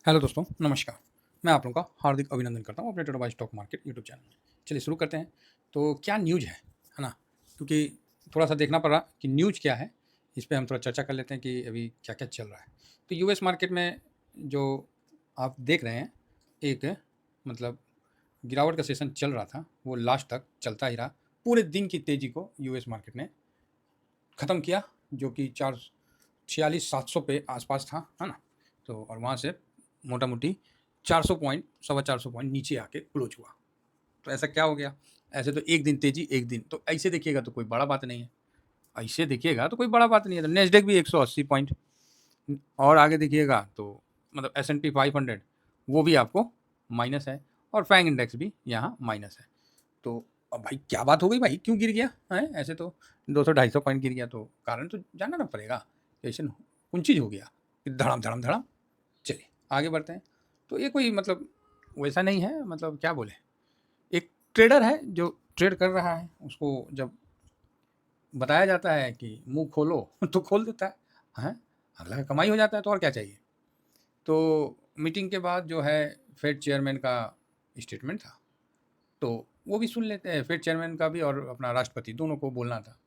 Hello दोस्तों, नमस्कार। मैं आप लोगों का हार्दिक अभिनंदन करता हूँ अपने trader buy stock market YouTube channel में। चलिए शुरू करते हैं। तो क्या न्यूज़ है ना? क्योंकि थोड़ा-सा देखना पड़ा कि न्यूज़ क्या है, इस पे हम थोड़ा चर्चा कर लेते हैं कि अभी क्या-क्या चल रहा है। तो यूएस मार्केट में जो आप देख रहे हैं, एक मतलब गिरावट का सेशन चल रहा था, वो लास्ट तक चलता ही रहा। पूरे दिन की तेज़ी को यूएस मार्केट ने ख़त्म किया, जो कि 46,700 पे आसपास था, है ना? तो और वहाँ से मोटा-मोटी 400 पॉइंट, सवा 400 पॉइंट नीचे आके क्लोज हुआ। तो ऐसा क्या हो गया? ऐसे तो एक दिन तेज़ी, एक दिन तो ऐसे देखिएगा तो कोई बड़ा बात नहीं है। ऐसे देखिएगा तो कोई बड़ा बात नहीं है। तो नैस्डैक भी 180 पॉइंट और आगे देखिएगा तो मतलब एस&पी 500 वो भी आपको माइनस है और फैंग इंडेक्स भी यहाँ माइनस है। तो अब भाई क्या बात हो गई भाई? क्यों गिर गया? हैं? ऐसे तो 200-250 पॉइंट गिर गया तो कारण तो जानना ना पड़ेगा। ऐसे कौन चीज़ हो गया कि धड़ाम, धड़ाम, धड़ाम? चलिए आगे बढ़ते हैं। तो ये कोई मतलब वैसा नहीं है, मतलब क्या बोलें, एक ट्रेडर है जो ट्रेड कर रहा है, उसको जब बताया जाता है कि मुँह खोलो तो खोल देता है। हैं? अगला का कमाई हो जाता है तो और क्या चाहिए? तो मीटिंग के बाद जो है फेड चेयरमैन का स्टेटमेंट था, तो वो भी सुन लेते हैं। फेड चेयरमैन का भी और अपना राष्ट्रपति दोनों को बोलना था।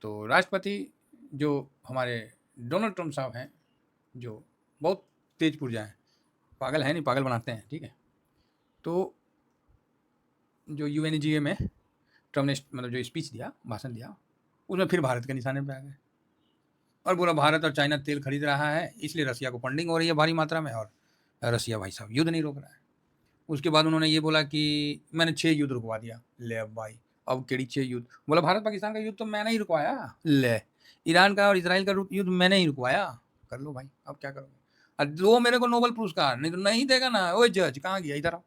तो राष्ट्रपति जो हमारे डोनाल्ड ट्रम्प साहब हैं, जो बहुत तेज पुर्जा हैं, पागल है नहीं, पागल बनाते हैं, ठीक है? तो जो यूएनजीए में ट्रम्प ने मतलब जो स्पीच दिया, भाषण दिया, उसमें फिर भारत के निशाने पे आ गए और बोला भारत और चाइना तेल खरीद रहा है, इसलिए रसिया को फंडिंग हो रही है भारी मात्रा में और रसिया भाई साहब युद्ध नहीं रोक रहा है। उसके बाद उन्होंने ये बोला कि मैंने 6 युद्ध रुकवा दिया। ले अब भाई, अब केड़ी 6 युद्ध? बोला भारत पाकिस्तान का युद्ध तो मैंने ही रुकवाया। ले, ईरान का और इज़राइल का युद्ध मैंने ही रुकवाया। कर लो भाई, अब क्या करोगे? दो मेरे को नोबेल पुरस्कार, नहीं तो नहीं देगा ना। ओए जज कहाँ गया? इधर आओ।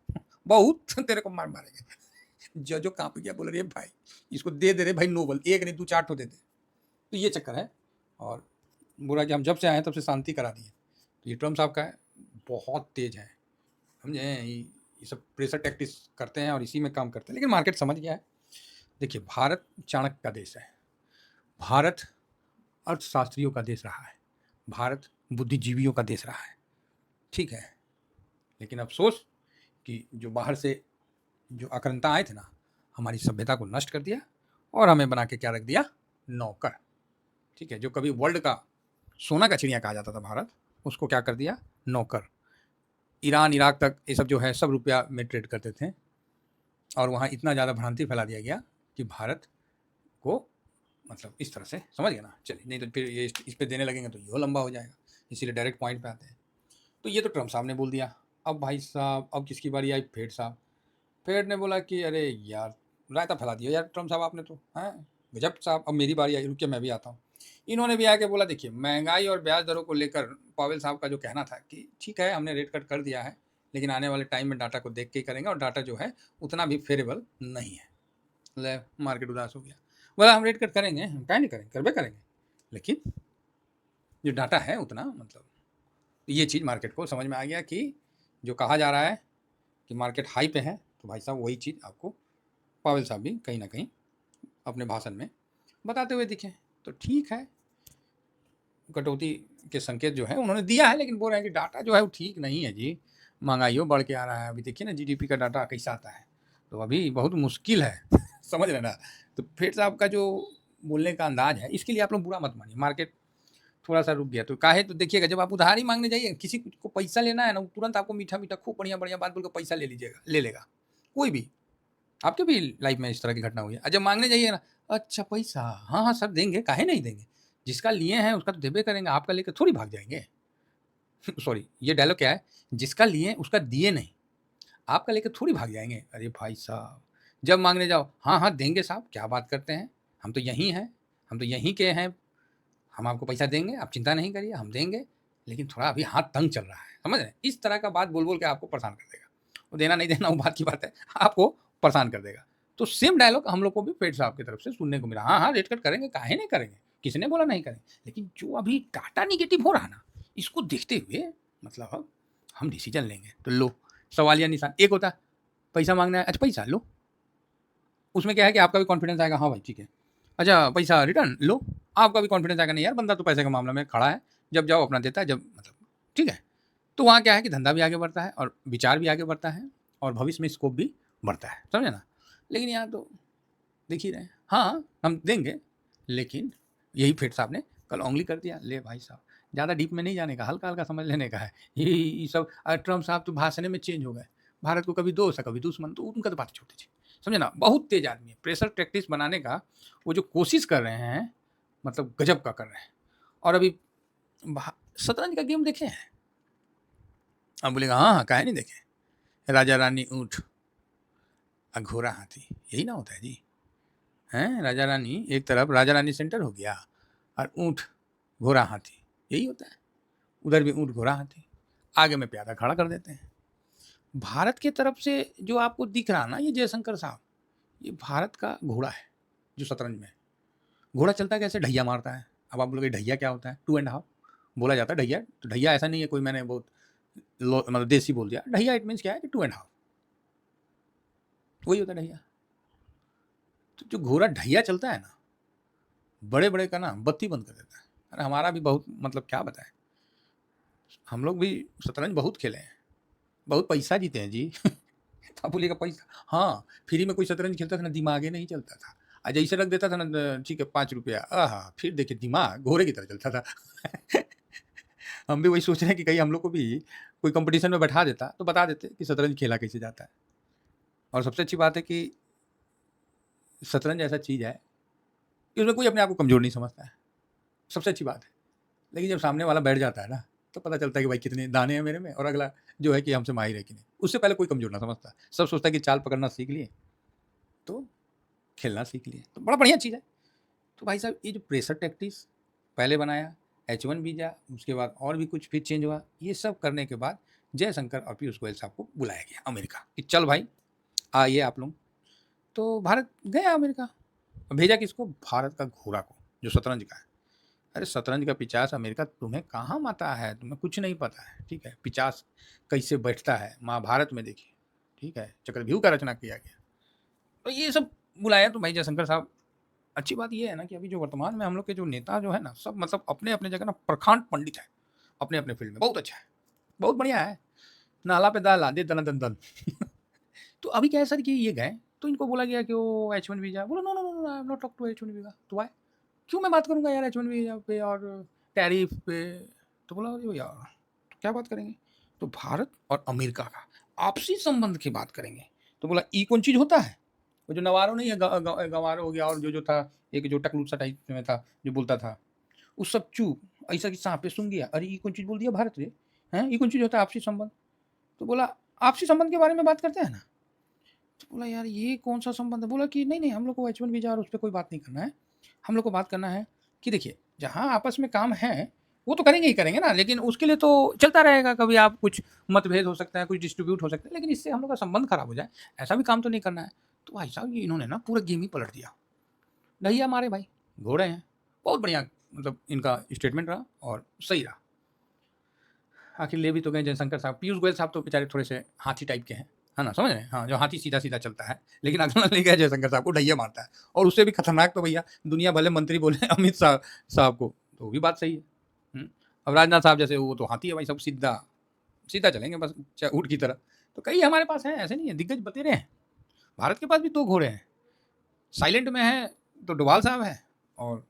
बहुत तेरे को मार मारेंगे। जजो काँप गया, बोल रहे भाई इसको दे दे रे भाई नोबेल, एक नहीं तू 4 ठो दे दे। तो ये चक्कर है और बोला कि हम जब से आए हैं तब से शांति करा दी है। तो ये ट्रम्प साहब का है, बहुत तेज है, समझे? ये सब प्रेशर टैक्टिक्स करते हैं और इसी में काम करते हैं, लेकिन मार्केट समझ गया है। देखिए, भारत चाणक्य का देश है, भारत अर्थशास्त्रियों का देश रहा है, भारत बुद्धिजीवियों का देश रहा है, ठीक है? लेकिन अफसोस कि जो बाहर से जो आक्रांता आए थे ना, हमारी सभ्यता को नष्ट कर दिया और हमें बना के क्या रख दिया? नौकर, ठीक है? जो कभी वर्ल्ड का सोना का चिड़िया कहा जाता था भारत, उसको क्या कर दिया? नौकर। ईरान, इराक तक ये सब जो है सब रुपया में ट्रेड करते थे और वहाँ इतना ज़्यादा भ्रांति फैला दिया गया कि भारत को मतलब इस तरह से, समझ गए ना? चलिए, नहीं तो फिर ये इस पे देने लगेंगे तो ये लंबा हो जाएगा, इसीलिए डायरेक्ट पॉइंट पे आते हैं। तो ये तो ट्रम्प साहब ने बोल दिया। अब भाई साहब, अब किसकी बारी आई? फेड साहब। फेड ने बोला कि अरे यार, रायता फैला दिया यार ट्रम्प साहब आपने तो, हैं? गजब साहब, अब मेरी बारी आई, रुकिए मैं भी आता हूँ। इन्होंने भी आके बोला देखिए, महंगाई और ब्याज दरों को लेकर पावेल साहब का जो कहना था कि ठीक है हमने रेट कट कर दिया है, लेकिन आने वाले टाइम में डाटा को देख के ही करेंगे और डाटा जो है उतना भी फेवरेबल नहीं है। ले, मार्केट उदास हो गया। बोला हम रेट कट करेंगे, हम काहे नहीं करेंगे, करबे करेंगे, लेकिन जो डाटा है उतना मतलब, ये चीज़ मार्केट को समझ में आ गया कि जो कहा जा रहा है कि मार्केट हाई पे है, तो भाई साहब वही चीज़ आपको पावेल साहब भी कहीं ना कहीं अपने भाषण में बताते हुए दिखे। तो ठीक है, कटौती के संकेत जो है उन्होंने दिया है, लेकिन बोल रहे हैं कि डाटा जो है वो ठीक नहीं है जी, महंगाई बढ़ के आ रहा है। अभी देखिए ना जीडीपी का डाटा कैसा आता है, तो अभी बहुत मुश्किल है। समझ रहे ना? तो फिर साहब का जो बोलने का अंदाज है, इसके लिए आप लोग बुरा मत मानिए, मार्केट थोड़ा सा रुक गया तो काहे? तो देखिएगा जब आप उधारी मांगने जाइए, किसी को पैसा लेना है ना, तुरंत आपको मीठा मीठा खूब बढ़िया बढ़िया बात बोलकर पैसा ले लीजिएगा, ले लेगा कोई भी। आपके भी लाइफ में इस तरह की घटना हुई है? जब मांगने जाइए ना, अच्छा पैसा, हाँ हाँ सर देंगे, काहे नहीं देंगे, जिसका लिए हैं उसका तो देबे करेंगे, आपका लेकर थोड़ी भाग जाएंगे। सॉरी, ये डायलॉग क्या है? जिसका लिए उसका दिए नहीं, आपका लेकर थोड़ी भाग जाएंगे। अरे भाई साहब, जब मांगने जाओ, हाँ हाँ देंगे साहब, क्या बात करते हैं, हम तो यहीं हैं, हम तो यहीं के हैं, हम आपको पैसा देंगे, आप चिंता नहीं करिए, हम देंगे, लेकिन थोड़ा अभी हाथ तंग चल रहा है, समझ रहे हैं? इस तरह का बात बोल बोल के आपको परेशान कर देगा। वो देना नहीं देना वो बात की बात है, आपको परेशान कर देगा। तो सेम डायलॉग हम लोग को भी पेट साहब की तरफ से सुनने को मिला। हाँ हाँ रेट कट करेंगे, काहे नहीं करेंगे, किसने बोला नहीं करेंगे, लेकिन जो अभी डाटा निगेटिव हो रहा ना, इसको देखते हुए मतलब अब हम डिसीजन लेंगे। तो लो, सवालिया निशान एक होता है, पैसा मांगना है, अच्छा पैसा लो, उसमें क्या है कि आपका भी कॉन्फिडेंस आएगा, हाँ भाई ठीक है, अच्छा पैसा रिटर्न लो, आपका भी कॉन्फिडेंस आएगा, नहीं यार बंदा तो पैसे के मामले में खड़ा है, जब जाओ अपना देता है, जब मतलब ठीक है। तो वहाँ क्या है कि धंधा भी आगे बढ़ता है और विचार भी आगे बढ़ता है और भविष्य में स्कोप भी बढ़ता है, समझे ना। लेकिन यहाँ तो देख ही रहे हैं, हाँ हम देंगे, लेकिन यही फिर साहब ने कल उंगली कर दिया, ले भाई साहब ज़्यादा डीप में नहीं जाने का, हल्का हल्का समझ लेने का है। ये सब ट्रम्प साहब तो भाषण में चेंज हो गए, भारत को कभी दोस्त कभी दुश्मन, तो उनका तो बात छोटी थी, समझे ना। बहुत तेज आदमी है, प्रेशर टैक्टिक्स बनाने का वो जो कोशिश कर रहे हैं, मतलब गजब का कर रहे हैं। और अभी शतरंज का गेम देखे हैं? अब बोलेगा हाँ हाँ काहे नहीं देखे, राजा रानी ऊँट घोड़ा हाथी, यही ना होता है जी। हैं, राजा रानी एक तरफ, राजा रानी सेंटर हो गया और ऊँट घोड़ा हाथी, यही होता है। उधर भी ऊँट घोड़ा हाथी, आगे में प्यादा खड़ा कर देते हैं। भारत के तरफ से जो आपको दिख रहा ना ये जयशंकर साहब, ये भारत का घोड़ा है जो शतरंज में। घोड़ा चलता कैसे, ढैया मारता है। अब आप बोलोगे ढैया क्या होता है, 2.5 बोला जाता है ढैया, तो ढैया ऐसा नहीं है कोई मैंने बहुत मतलब देसी बोल दिया, ढैया इट मीन्स क्या है कि 2.5, वही होता है ढैया। तो जो घोड़ा ढैया चलता है ना, बड़े बड़े का ना बत्ती बंद कर देता है। अरे हमारा भी बहुत, मतलब क्या बताएं, हम लोग भी शतरंज बहुत खेले हैं, बहुत पैसा जीते हैं जी। तो आप बोलिएगा पैसा, हाँ फ्री में कोई शतरंज खेलता था ना, दिमागे नहीं चलता था। आज ऐसे रख देता था ना, ठीक है 5 रुपया, आहा फिर देखिए दिमाग घोड़े की तरह चलता था। हम भी वही सोच रहे हैं कि कहीं हम लोग को भी कोई कंपटीशन में बैठा देता तो बता देते कि शतरंज खेला कैसे जाता है। और सबसे अच्छी बात है कि शतरंज ऐसा चीज़ है कि उसमें कोई अपने आप को कमज़ोर नहीं समझता है, सबसे अच्छी बात है। लेकिन जब सामने वाला बैठ जाता है ना, तो पता चलता है कि भाई कितने दाने हैं मेरे में, और अगला जो है कि हमसे माहिर है कि नहीं। उससे पहले कोई कमज़ोर ना समझता, सब सोचता है कि चाल पकड़ना सीख लिए तो खेलना सीख लिए, तो बड़ा बढ़िया चीज़ है। तो भाई साहब ये जो प्रेशर टैक्टिक्स पहले बनाया, H1 वीज़ा, उसके बाद और भी कुछ फिर चेंज हुआ, ये सब करने के बाद जयशंकर और पीयूष गोयल साहब को बुलाया गया अमेरिका कि चल भाई आइए आप लोग। तो भारत गया अमेरिका, भेजा किसको, भारत का घोड़ा को जो शतरंज का है। अरे शतरंज का पिचास अमेरिका, तुम्हें कहाँ माता है, तुम्हें कुछ नहीं पता है, ठीक है। पिचास कैसे बैठता है महाभारत में देखिए, ठीक है, चक्रव्यूह का रचना किया गया। तो ये सब बुलाया। तो भाई जयशंकर साहब, अच्छी बात ये है ना कि अभी जो वर्तमान में हम लोग के जो नेता जो है ना, सब मतलब अपने अपने जगह ना प्रखांड पंडित है, अपने अपने फील्ड में बहुत अच्छा है, बहुत बढ़िया है। नाला पे दाल आदे दन दन दन। तो अभी क्या है सर कि ये गए, तो इनको बोला गया कि वो H1 वीज़ा, बोला no no no I am not talk to H1 visa. तो वाई, क्यों मैं बात करूँगा यार H1 वीज़ा पे और टैरिफ पे। तो बोला अरे यार तो क्या बात करेंगे, तो भारत और अमेरिका का आपसी संबंध की बात करेंगे। तो बोला ई कौन चीज़ होता है, वो जो नवारो नहीं है, गंवारो हो गया, और जो था एक जो टकलूसा टाइप में था जो बोलता था, उस सब चूप ऐसा कि सांप पे सुन गया, अरे ये कौन चीज़ बोल दिया भारत रे, हैं ये कौन चीज़ होता है आपसी संबंध। तो बोला आपसी संबंध के बारे में बात करते हैं ना। तो बोला यार ये कौन सा संबंध है, बोला कि नहीं नहीं हम लोग को H1 वीज़ा और उस पर कोई बात नहीं करना है, हम लोग को बात करना है कि देखिए जहाँ आपस में काम है वो तो करेंगे ही करेंगे ना, लेकिन उसके लिए तो चलता रहेगा, कभी आप कुछ मतभेद हो सकता है, कुछ डिस्ट्रीब्यूट हो सकता है, लेकिन इससे हम लोग का संबंध खराब हो जाए ऐसा भी काम तो नहीं करना है। तो भाई साहब ये इन्होंने ना पूरा गेम ही पलट दिया, ढैया मारे भाई, घोड़े हैं, बहुत बढ़िया, मतलब इनका स्टेटमेंट रहा और सही रहा। आखिर ले भी तो गए जयशंकर साहब, पीयूष गोयल साहब तो बेचारे थोड़े से हाथी टाइप के हैं, है ना, समझ रहे हैं, हाँ जो हाथी सीधा सीधा चलता है, लेकिन अगला ले गया जयशंकर साहब को ढैया मारता है। और उससे भी खतरनाक तो भैया दुनिया भले मंत्री बोले अमित शाह साहब को, तो वो भी बात सही है। अब राजनाथ साहब जैसे वो तो हाथी है भाई, सब सीधा सीधा चलेंगे बस ऊँट की तरह। तो कई हमारे पास हैं, ऐसे नहीं है, दिग्गज बतेरे हैं। भारत के पास भी 2 घोड़े हैं, साइलेंट में है तो डोभाल साहब है, और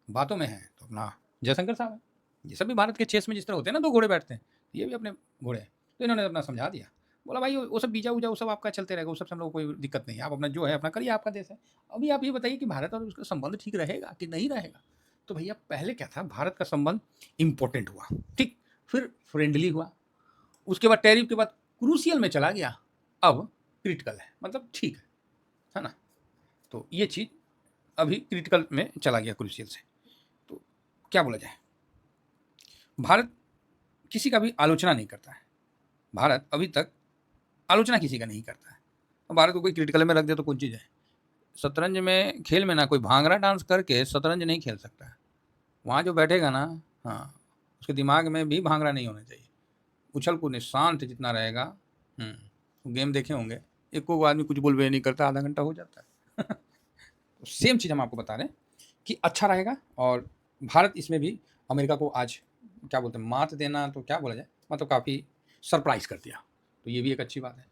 बातों में है तो अपना जयशंकर साहब है। ये सब भी भारत के चेस में जिस तरह होते हैं ना 2 घोड़े बैठते हैं, ये भी अपने घोड़े हैं। तो इन्होंने अपना समझा दिया, बोला भाई वो सब वीजा वूजा वो सब आपका चलते रहेगा, वो सब से हम लोग को कोई दिक्कत नहीं है, आप अपना जो है अपना करिए, आपका देश है। अभी आप ये बताइए कि भारत और उसका संबंध ठीक रहेगा कि नहीं रहेगा। तो भैया पहले क्या था, भारत का संबंध इंपॉर्टेंट हुआ, ठीक, फिर फ्रेंडली हुआ, उसके बाद टैरिफ के बाद क्रूशियल में चला गया, अब क्रिटिकल है, मतलब ठीक है ना। तो ये चीज़ अभी क्रिटिकल में चला गया क्रूशियल से। तो क्या बोला जाए, भारत किसी का भी आलोचना नहीं करता है, भारत अभी तक आलोचना किसी का नहीं करता है। और भारत को कोई क्रिटिकल में रख दे तो कौन चीज़ है, शतरंज में खेल में ना कोई भांगड़ा डांस करके शतरंज नहीं खेल सकता है। वहाँ जो बैठेगा ना, हाँ उसके दिमाग में भी भांगड़ा नहीं होना चाहिए, उछल कूद शांत जितना रहेगा। गेम देखे होंगे, एक को आदमी कुछ बोलबे नहीं करता, आधा घंटा हो जाता है। तो सेम चीज़ हम आपको बता रहे हैं कि अच्छा रहेगा। और भारत इसमें भी अमेरिका को आज क्या बोलते हैं मात देना, तो क्या बोला जाए, मतलब काफ़ी सरप्राइज़ कर दिया, तो ये भी एक अच्छी बात है।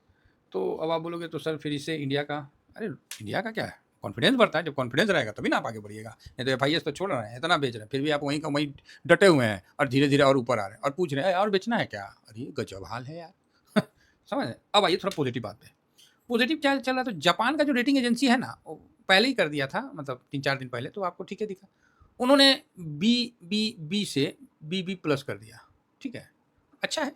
तो अब आप बोलोगे तो सर फिर इससे इंडिया का, अरे इंडिया का क्या है, कॉन्फिडेंस बढ़ता है, जब कॉन्फिडेंस रहेगा तभी ना आप आगे बढ़िएगा। नहीं तो एफआईएस तो छोड़ रहे हैं, इतना बेच रहे हैं, फिर भी आप वहीं का वहीं डटे हुए हैं और धीरे-धीरे और ऊपर आ रहे हैं और पूछ रहे हैं और बेचना है क्या? अरे गज़ब हाल है यार। समझ रहे हैं? अब आइए थोड़ा पॉजिटिव बात पे। पॉजिटिव क्या चल रहा है, तो जापान का जो रेटिंग एजेंसी है ना, वो पहले ही कर दिया था, मतलब 3-4 दिन पहले, तो आपको ठीक है दिखा। उन्होंने बी से बी प्लस कर दिया, ठीक है, अच्छा है।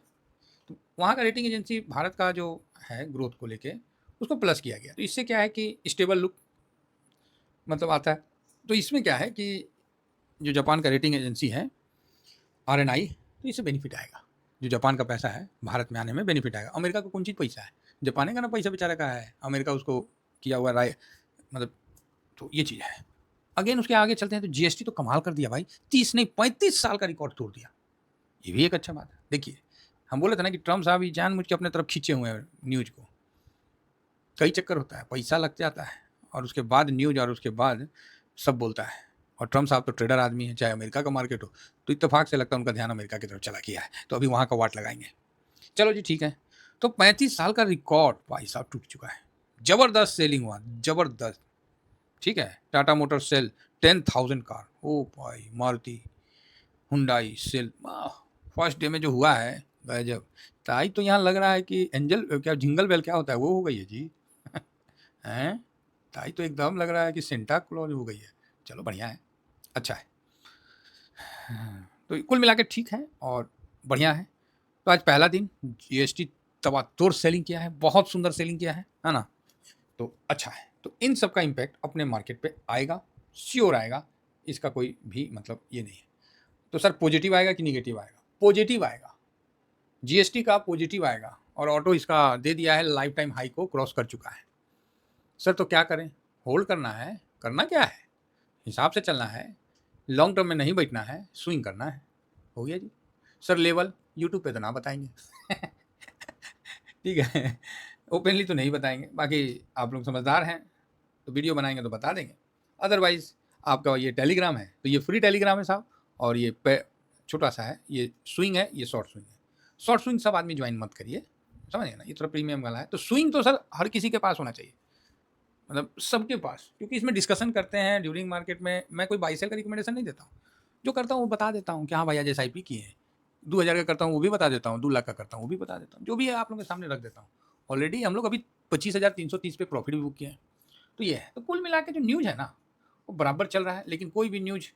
तो वहाँ का रेटिंग एजेंसी भारत का जो है ग्रोथ को लेके उसको प्लस किया गया, तो इससे क्या है कि स्टेबल लुक मतलब आता है। तो इसमें क्या है कि जो जापान का रेटिंग एजेंसी है आरएनआई, तो इससे बेनिफिट आएगा, जो जापान का पैसा है भारत में आने में बेनिफिट आएगा। अमेरिका को कौन चीज़ पैसा है, जापान का ना पैसा बेचारा का है, अमेरिका उसको किया हुआ राय, मतलब, तो ये चीज़ है। अगेन उसके आगे चलते हैं तो जीएसटी तो कमाल कर दिया भाई, 30 नहीं 35 साल का रिकॉर्ड तोड़ दिया, ये भी एक अच्छा बात है। देखिए हम बोले थे ना कि ट्रम्प साहब ही जानबूझ के अपने तरफ खींचे हुए हैं न्यूज़ को, कई चक्कर होता है, पैसा लग जाता है और उसके बाद न्यूज़ और उसके बाद सब बोलता है। और ट्रम्प साहब तो ट्रेडर आदमी है, चाहे अमेरिका का मार्केट हो, तो इत्तेफाक से लगता है उनका ध्यान अमेरिका की तरफ चला गया है, तो अभी वहाँ का वाट लगाएंगे। चलो जी ठीक है, तो 35 साल का रिकॉर्ड भाई साहब टूट चुका है, ज़बरदस्त सेलिंग हुआ, ज़बरदस्त, ठीक है। टाटा मोटर सेल 10,000 कार, ओ भाई, Maruti, Hyundai sale, first day में जो हुआ है गजब। ताई तो यहाँ लग रहा है कि एंजल क्या जिंगल बेल क्या होता है वो हो गई है जी। हैं, ताई तो एकदम लग रहा है कि सेंटा क्लॉज हो गई है। चलो बढ़िया है, अच्छा है। तो कुल मिला के ठीक है और बढ़िया है। तो आज पहला दिन जीएसटी तबातोड़ सेलिंग किया है, बहुत सुंदर सेलिंग किया है ना, तो अच्छा है। तो इन सब का इम्पैक्ट अपने मार्केट पे आएगा, श्योर आएगा, इसका कोई भी मतलब ये नहीं है। तो सर पॉजिटिव आएगा कि निगेटिव आएगा? पॉजिटिव आएगा, जीएसटी का पॉजिटिव आएगा और ऑटो इसका दे दिया है, लाइफ टाइम हाई को क्रॉस कर चुका है। सर तो क्या करें, होल्ड करना है, करना क्या है, हिसाब से चलना है, लॉन्ग टर्म में नहीं बैठना है, स्विंग करना है, हो गया जी। सर लेवल यूट्यूब पे तो ना बताएंगे। ठीक है, ओपनली तो नहीं बताएंगे, बाकी आप लोग समझदार हैं तो वीडियो बनाएंगे तो बता देंगे। अदरवाइज आपका ये टेलीग्राम है तो ये फ्री टेलीग्राम है साहब, और ये छोटा सा है, ये स्विंग है, ये शॉर्ट स्विंग है। शॉर्ट स्विंग सब आदमी ज्वाइन मत करिए, समझिए ना, ये थोड़ा प्रीमियम वाला है। तो स्विंग तो सर हर किसी के पास होना चाहिए, मतलब सबके पास, क्योंकि इसमें डिस्कशन करते हैं ड्यूरिंग मार्केट में। मैं कोई बाई सेल का रिकमेंडेशन नहीं देता हूँ, जो करता हूँ वो बता देता हूँ कि हाँ भाई आज SIP की है, 2,000 का करता हूँ वो भी बता देता हूँ, 2 लाख का करता हूँ वो भी बता देता हूँ, जो भी है आप लोगों के सामने रख देता हूँ। ऑलरेडी हम लोग अभी 25,330 पे प्रॉफिट भी बुक किए हैं। तो ये है, तो कुल मिला के जो न्यूज़ है ना वो बराबर चल रहा है, लेकिन कोई भी न्यूज़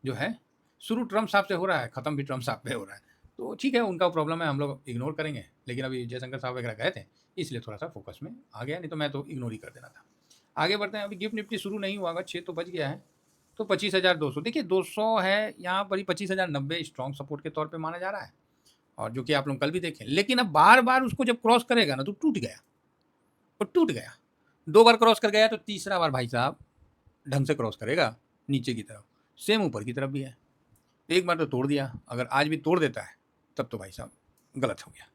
जो है शुरू ट्रम्प साहब से हो रहा है, ख़त्म भी ट्रम्प साहब पे हो रहा है, तो ठीक है उनका प्रॉब्लम है, हम लोग इग्नोर करेंगे। लेकिन अभी जयशंकर साहब वगैरह गए थे इसलिए थोड़ा सा फोकस में आ गया, नहीं तो मैं तो इग्नोर ही कर देना था। आगे बढ़ते हैं, अभी गिफ्ट निफ्टी शुरू नहीं हुआ, 6 तो बज गया है। तो 25,200, देखिए 200 है यहाँ पर ही, 25,090 स्ट्रॉन्ग सपोर्ट के तौर पे माना जा रहा है, और जो कि आप लोग कल भी देखें। लेकिन अब बार बार उसको जब क्रॉस करेगा ना तो टूट गया, वो टूट गया। 2 बार क्रॉस कर गया तो तीसरा बार भाई साहब ढंग से क्रॉस करेगा नीचे की तरफ, सेम ऊपर की तरफ भी है। एक बार तो तोड़ दिया, अगर आज भी तोड़ देता है तब तो भाई साहब गलत हो गया,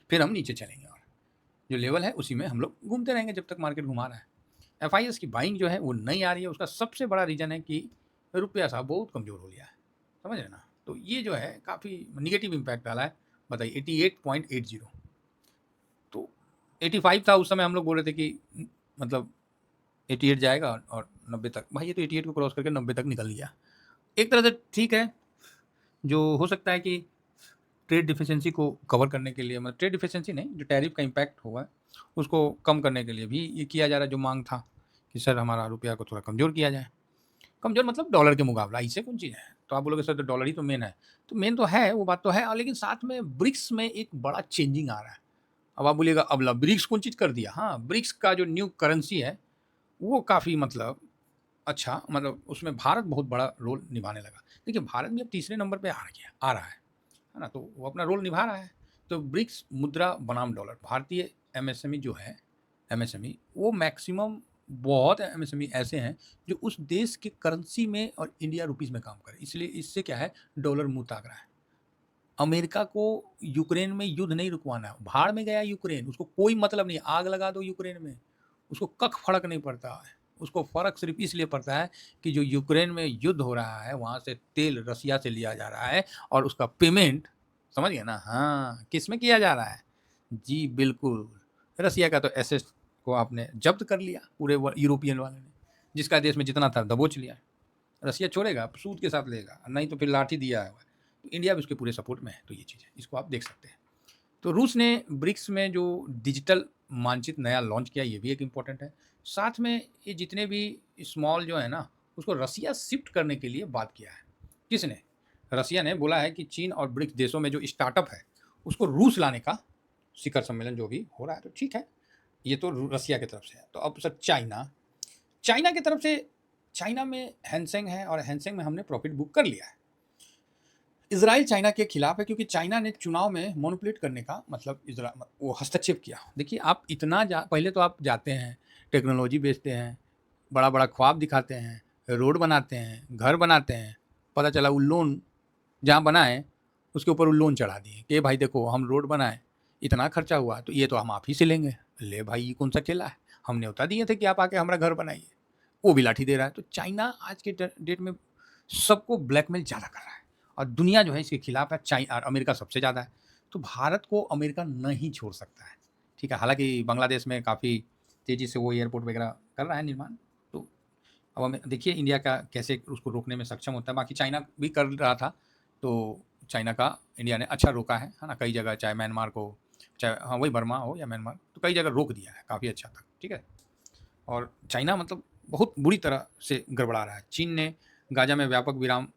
फिर हम नीचे चलेंगे और जो लेवल है उसी में हम लोग घूमते रहेंगे जब तक मार्केट घुमा रहा है। FIS की बाइंग जो है वो नहीं आ रही है, उसका सबसे बड़ा रीज़न है कि रुपया साहब बहुत कमज़ोर हो गया है, समझ रहे ना। तो ये जो है काफ़ी निगेटिव इम्पैक्ट डाला है। बताइए 88.80, तो 85 था उस समय, हम लोग बोल रहे थे कि मतलब 88 जाएगा और 90 तक, भाई ये तो 88 को क्रॉस करके 90 तक निकल गया। एक तरह से ठीक है, जो हो सकता है कि ट्रेड डिफिशिएंसी को कवर करने के लिए, मतलब ट्रेड डिफिशिएंसी नहीं, जो टैरिफ का इम्पैक्ट हुआ है उसको कम करने के लिए भी ये किया जा रहा है, जो मांग था कि सर हमारा रुपया को थोड़ा कमज़ोर किया जाए। कमज़ोर मतलब डॉलर के मुकाबला, इससे कौन चीज़ है। तो आप बोलोगे सर तो डॉलर ही तो मेन है, तो मेन तो है, वो बात तो है, और लेकिन साथ में ब्रिक्स में एक बड़ा चेंजिंग आ रहा है। अब आप बोलिएगा अब ब्रिक्स कौन चीज़ कर दिया, हाँ ब्रिक्स का जो न्यू करेंसी है वो काफ़ी मतलब अच्छा, मतलब उसमें भारत बहुत बड़ा रोल निभाने लगा। देखिए भारत भी अब तीसरे नंबर पे आ रहा है ना, तो वो अपना रोल निभा रहा है। तो ब्रिक्स मुद्रा बनाम डॉलर, भारतीय MSME जो है, MSME वो मैक्सिमम, बहुत MSME ऐसे हैं जो उस देश के करेंसी में और इंडिया रुपीज़ में काम करें, इसलिए इससे क्या है डॉलर मुँह ताक रहा है। अमेरिका को यूक्रेन में युद्ध नहीं रुकवाना, भाड़ में गया यूक्रेन, उसको कोई मतलब नहीं, आग लगा दो यूक्रेन में, उसको कख फर्क नहीं पड़ता है। उसको फ़र्क सिर्फ इसलिए पड़ता है कि जो यूक्रेन में युद्ध हो रहा है वहाँ से तेल रसिया से लिया जा रहा है और उसका पेमेंट समझ गए ना? हाँ, किस में किया जा रहा है? जी, बिल्कुल। रसिया का तो एसेट को आपने ज़ब्त कर लिया पूरे यूरोपियन वाले ने, जिसका देश में जितना था दबोच लिया। रसिया छोड़ेगा, सूद के साथ लेगा, नहीं तो फिर लाठी दिया है। तो इंडिया भी उसके पूरे सपोर्ट में है, तो ये चीज़ है, इसको आप देख सकते हैं। तो रूस ने ब्रिक्स में जो डिजिटल मानचित्र नया लॉन्च किया, ये भी एक इम्पोर्टेंट है। साथ में ये जितने भी स्मॉल जो है ना, उसको रसिया शिफ्ट करने के लिए बात किया है। किसने? रसिया ने बोला है कि चीन और ब्रिक्स देशों में जो स्टार्टअप है, उसको रूस लाने का शिखर सम्मेलन जो भी हो रहा है, तो ठीक है। ये तो रसिया की तरफ से है। तो अब सर चाइना, चाइना की तरफ से, चाइना में हैंसेंग है और हैंसेंग में हमने प्रॉफिट बुक कर लिया है। इज़राइल चाइना के खिलाफ है क्योंकि चाइना ने चुनाव में मैनिपुलेट करने का मतलब वो हस्तक्षेप किया। देखिए आप इतना पहले तो आप जाते हैं, टेक्नोलॉजी बेचते हैं, बड़ा-बड़ा ख्वाब दिखाते हैं, रोड बनाते हैं, घर बनाते हैं, पता चला वो लोन जहाँ बनाए, उसके ऊपर वो लोन चढ़ा दिए कि भाई देखो हम रोड बनाए, इतना खर्चा हुआ तो ये तो हम आप ही से लेंगे। ले भाई ये कौन-सा खेला है? हम न्योता दिए थे कि आप आके हमारा घर बनाइए। वो भी लाठी दे रहा है। तो चाइना आज के डेट में सबको ब्लैकमेल ज़्यादा कर रहा है और दुनिया जो है इसके खिलाफ है। और अमेरिका सबसे ज़्यादा है। तो भारत को अमेरिका नहीं छोड़ सकता है, ठीक है। हालांकि बांग्लादेश में काफ़ी तेज़ी से वो एयरपोर्ट वगैरह कर रहा है निर्माण। तो अब हमें देखिए इंडिया का कैसे उसको रोकने में सक्षम होता है। बाकी चाइना भी कर रहा था, तो चाइना का इंडिया ने अच्छा रोका है ना। कई जगह चाहे म्यांमार को, चाहे हाँ वही बर्मा हो या म्यांमार, तो कई जगह रोक दिया है काफ़ी अच्छा था, ठीक है। और चाइना मतलब बहुत बुरी तरह से गड़बड़ा रहा है। चीन ने गाजा में व्यापक विराम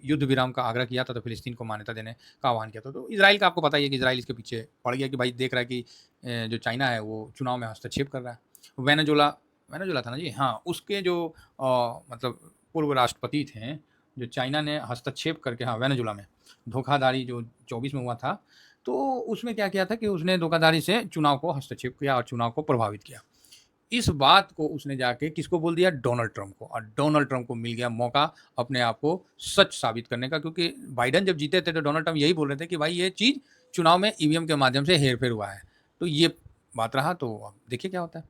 युद्ध विराम का आग्रह किया था, तो फिलिस्तीन को मान्यता देने का आह्वान किया था। तो इजराइल का आपको पता ही है कि इजराइल इसके पीछे पड़ गया कि भाई देख रहा है कि जो चाइना है वो चुनाव में हस्तक्षेप कर रहा है। वेनेजुला वेनेजुला था ना जी, हाँ, उसके जो मतलब पूर्व राष्ट्रपति थे, जो चाइना ने हस्तक्षेप करके, हाँ, वेनेजुला में धोखाधड़ी जो 24 में हुआ था, तो उसमें क्या किया था कि उसने धोखाधड़ी से चुनाव को हस्तक्षेप किया और चुनाव को प्रभावित किया। इस बात को उसने जाके किसको बोल दिया? डोनाल्ड ट्रंप को। और डोनाल्ड ट्रंप को मिल गया मौका अपने आप को सच साबित करने का, क्योंकि बाइडेन जब जीते थे तो डोनाल्ड ट्रंप यही बोल रहे थे कि भाई ये चीज़ चुनाव में ईवीएम के माध्यम से हेरफेर हुआ है। तो ये बात रहा, तो अब देखिए क्या होता है,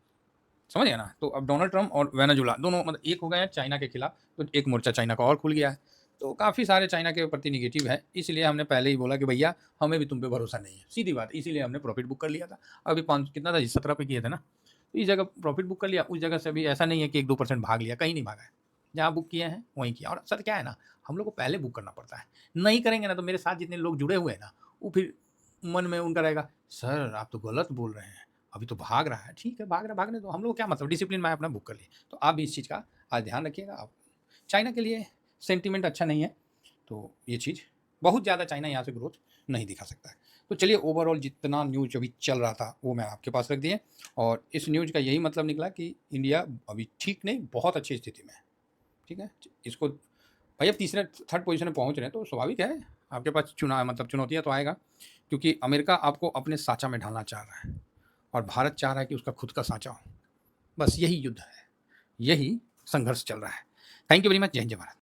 समझ गए ना। तो अब डोनाल्ड ट्रंप और वेनेजुला दोनों मतलब एक हो गए हैं चाइना के खिलाफ, तो एक मोर्चा चाइना का और खुल गया है। तो काफ़ी सारे चाइना के प्रति निगेटिव है, इसलिए हमने पहले ही बोला कि भैया हमें भी तुम पे भरोसा नहीं है, सीधी बात। इसीलिए हमने प्रॉफिट बुक कर लिया था। अभी 5 कितना था, 17 पे किए थे ना, तो इस जगह प्रॉफिट बुक कर लिया। उस जगह से अभी ऐसा नहीं है कि 1-2% भाग लिया, कहीं नहीं भागा है। जहाँ बुक किए हैं वहीं किया। और सर क्या है ना, हम लोग को पहले बुक करना पड़ता है। नहीं करेंगे ना तो मेरे साथ जितने लोग जुड़े हुए हैं ना, वो फिर मन में उनका रहेगा, सर आप तो गलत बोल रहे हैं, अभी तो भाग रहा है। ठीक है, भाग रहा है, भागने दो, हम लोग क्या मतलब, डिसिप्लिन में अपना बुक कर लिए। तो आप भी इस चीज़ का आज ध्यान रखिएगा। आप चाइना के लिए सेंटीमेंट अच्छा नहीं है, तो ये चीज़ बहुत ज़्यादा चाइना यहाँ से ग्रोथ नहीं दिखा सकता है। तो चलिए ओवरऑल जितना न्यूज़ अभी चल रहा था वो मैं आपके पास रख दिए, और इस न्यूज़ का यही मतलब निकला कि इंडिया अभी ठीक नहीं, बहुत अच्छी स्थिति में है, ठीक है। इसको भाई अब तीसरे थर्ड पोजीशन में पहुंच रहे हैं, तो स्वाभाविक है आपके पास चुनाव मतलब चुनौतियां तो आएगा, क्योंकि अमेरिका आपको अपने साँचा में ढालना चाह रहा है और भारत चाह रहा है कि उसका खुद का साँचा हो। बस यही युद्ध है, यही संघर्ष चल रहा है। Thank you very much. जय हिंद, जय भारत।